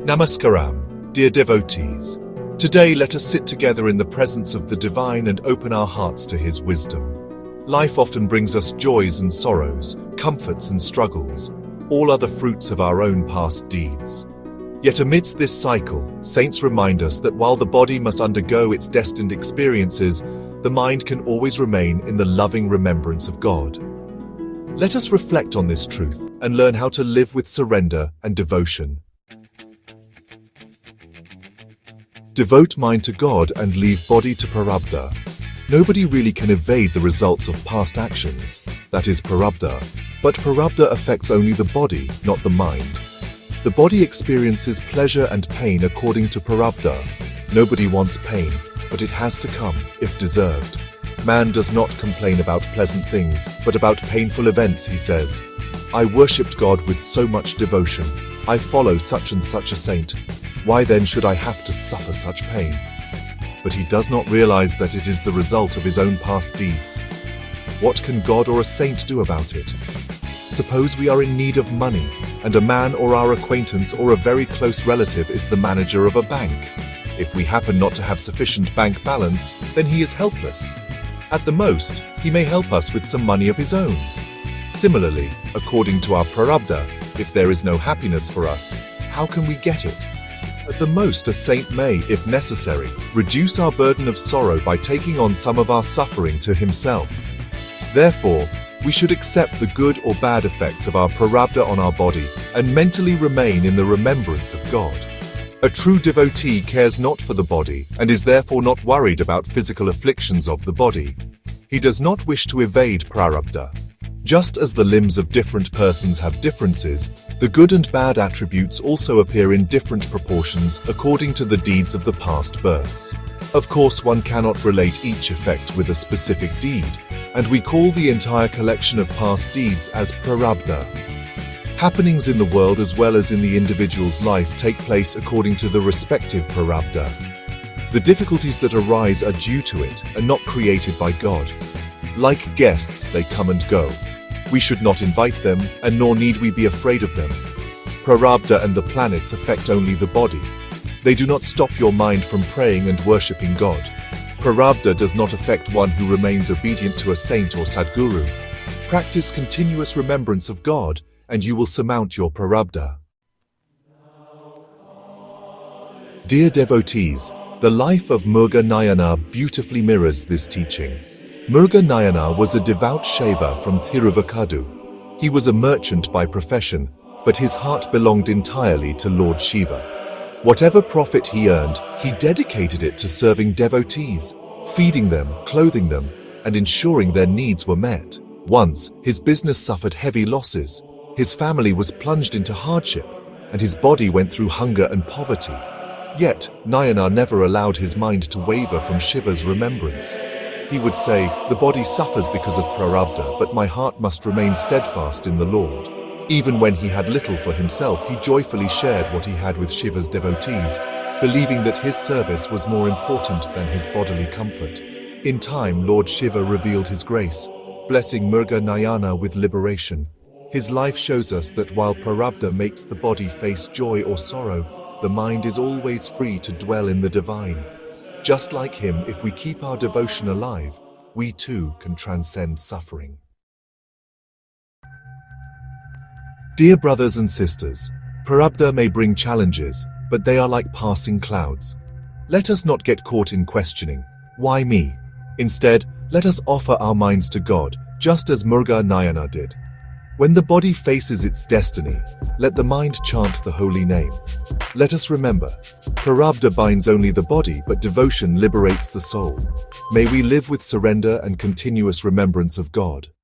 Namaskaram, dear devotees. Today let us sit together in the presence of the divine and open our hearts to his wisdom. Life often brings us joys and sorrows, comforts and struggles, all are the fruits of our own past deeds. Yet amidst this cycle, saints remind us that while the body must undergo its destined experiences, the mind can always remain in the loving remembrance of God. Let us reflect on this truth and learn how to live with surrender and devotion. Devote mind to God and leave body to Prarabdha. Nobody really can evade the results of past actions, that is Prarabdha, but Prarabdha affects only the body, not the mind. The body experiences pleasure and pain according to Prarabdha. Nobody wants pain, but it has to come, if deserved. Man does not complain about pleasant things, but about painful events, he says. I worshipped God with so much devotion. I follow such and such a saint. Why then should I have to suffer such pain? But he does not realize that it is the result of his own past deeds. What can God or a saint do about it? Suppose we are in need of money, and a man or our acquaintance or a very close relative is the manager of a bank. If we happen not to have sufficient bank balance, then he is helpless. At the most, he may help us with some money of his own. Similarly, according to our Prarabdha, if there is no happiness for us, how can we get it? At the most, a saint may, if necessary, reduce our burden of sorrow by taking on some of our suffering to himself. Therefore, we should accept the good or bad effects of our Prarabdha on our body and mentally remain in the remembrance of God. A true devotee cares not for the body and is therefore not worried about physical afflictions of the body. He does not wish to evade Prarabdha. Just as the limbs of different persons have differences, the good and bad attributes also appear in different proportions according to the deeds of the past births. Of course, one cannot relate each effect with a specific deed, and we call the entire collection of past deeds as Prarabdha. Happenings in the world as well as in the individual's life take place according to the respective Prarabdha. The difficulties that arise are due to it and not created by God. Like guests, they come and go. We should not invite them, and nor need we be afraid of them. Prarabdha and the planets affect only the body. They do not stop your mind from praying and worshipping God. Prarabdha does not affect one who remains obedient to a saint or Sadguru. Practice continuous remembrance of God, and you will surmount your Prarabdha. Dear devotees, the life of Mūrgga Nayanar beautifully mirrors this teaching. Mūrgga Nayanar was a devout Shiva from Thiruvakadu. He was a merchant by profession, but his heart belonged entirely to Lord Shiva. Whatever profit he earned, he dedicated it to serving devotees, feeding them, clothing them, and ensuring their needs were met. Once, his business suffered heavy losses. His family was plunged into hardship, and his body went through hunger and poverty. Yet, Nayanar never allowed his mind to waver from Shiva's remembrance. He would say, the body suffers because of Prarabdha, but my heart must remain steadfast in the Lord. Even when he had little for himself, he joyfully shared what he had with Shiva's devotees, believing that his service was more important than his bodily comfort. In time, Lord Shiva revealed his grace, blessing Mūrgga Nayanar with liberation. His life shows us that while Prarabdha makes the body face joy or sorrow, the mind is always free to dwell in the divine. Just like him, if we keep our devotion alive, we too can transcend suffering. Dear brothers and sisters, Prarabdha may bring challenges, but they are like passing clouds. Let us not get caught in questioning, why me? Instead, let us offer our minds to God, just as Mūrgga Nayanar did. When the body faces its destiny, let the mind chant the holy name. Let us remember, Prarabdha binds only the body, but devotion liberates the soul. May we live with surrender and continuous remembrance of God.